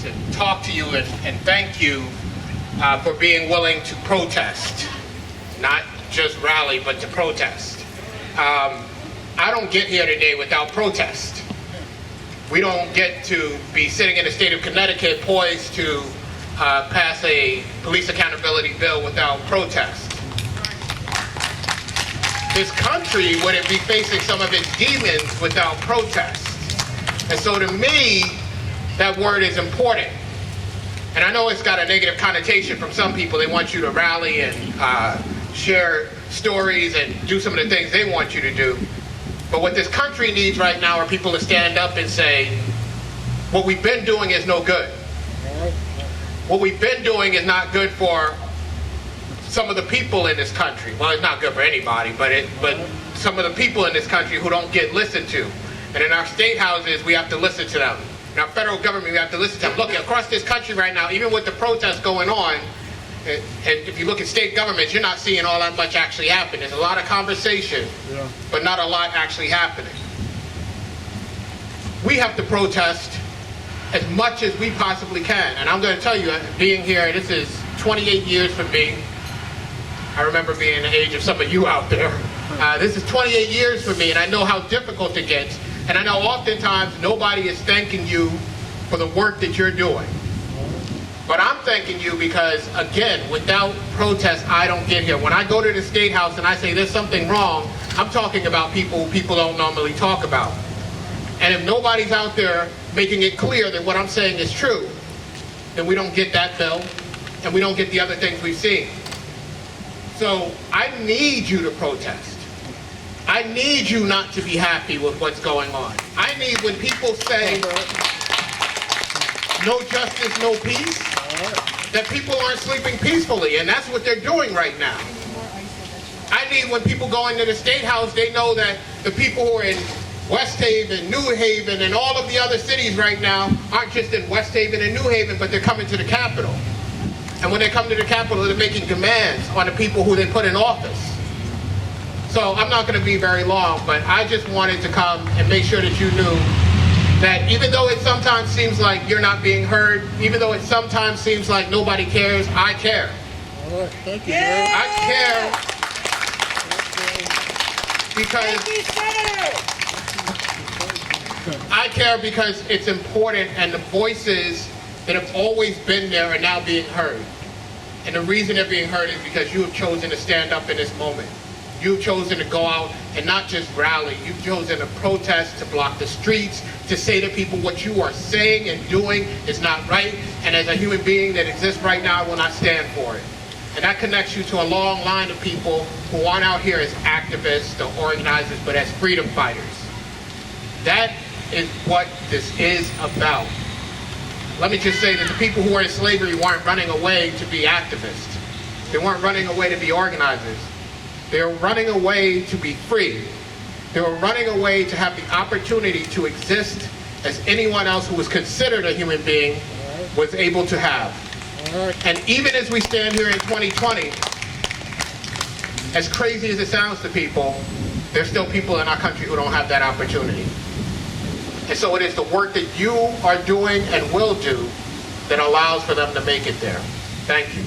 to talk to you and thank you for being willing to protest, not just rally, but to protest. I don't get here today without protest. We don't get to be sitting in the state of Connecticut poised to pass a police accountability bill without protest. This country wouldn't be facing some of its demons without protest. And so to me, that word is important. And I know it's got a negative connotation from some people. They want you to rally and share stories and do some of the things they want you to do. But what this country needs right now are people to stand up and say, what we've been doing is no good. What we've been doing is not good for some of the people in this country. Well, it's not good for anybody, but some of the people in this country who don't get listened to. And in our state houses, we have to listen to them. In our federal government, we have to listen to them. Look, across this country right now, even with the protests going on, and if you look at state governments, you're not seeing all that much actually happen. There's a lot of conversation, but not a lot actually happening. We have to protest as much as we possibly can. And I'm going to tell you, being here, this is 28 years for me. I remember being the age of some of you out there. This is 28 years for me, and I know how difficult it gets. And I know oftentimes nobody is thanking you for the work that you're doing. But I'm thanking you because, again, without protest, I don't get here. When I go to the State House and I say there's something wrong, I'm talking about people don't normally talk about. And if nobody's out there making it clear that what I'm saying is true, then we don't get that bill, and we don't get the other things we've seen. So I need you to protest. I need you not to be happy with what's going on. I need when people say, no justice, no peace, that people aren't sleeping peacefully, and that's what they're doing right now. I need when people go into the State House, they know that the people who are in West Haven, New Haven, and all of the other cities right now aren't just in West Haven and New Haven, but they're coming to the Capitol. And when they come to the Capitol, they're making demands on the people who they put in office. So I'm not going to be very long, but I just wanted to come and make sure that you knew that even though it sometimes seems like you're not being heard, even though it sometimes seems like nobody cares, I care. All right, thank you. I care because I care because it's important, and the voices that have always been there are now being heard. And the reason they're being heard is because you have chosen to stand up in this moment. You've chosen to go out and not just rally. You've chosen to protest, to block the streets, to say to people what you are saying and doing is not right. And as a human being that exists right now, I will not stand for it. And that connects you to a long line of people who aren't out here as activists or organizers, but as freedom fighters. That is what this is about. Let me just say that the people who are in slavery weren't running away to be activists. They weren't running away to be organizers. They were running away to be free. They were running away to have the opportunity to exist as anyone else who was considered a human being was able to have. And even as we stand here in 2020, as crazy as it sounds to people, there's still people in our country who don't have that opportunity. And so it is the work that you are doing and will do that allows for them to make it there. Thank you.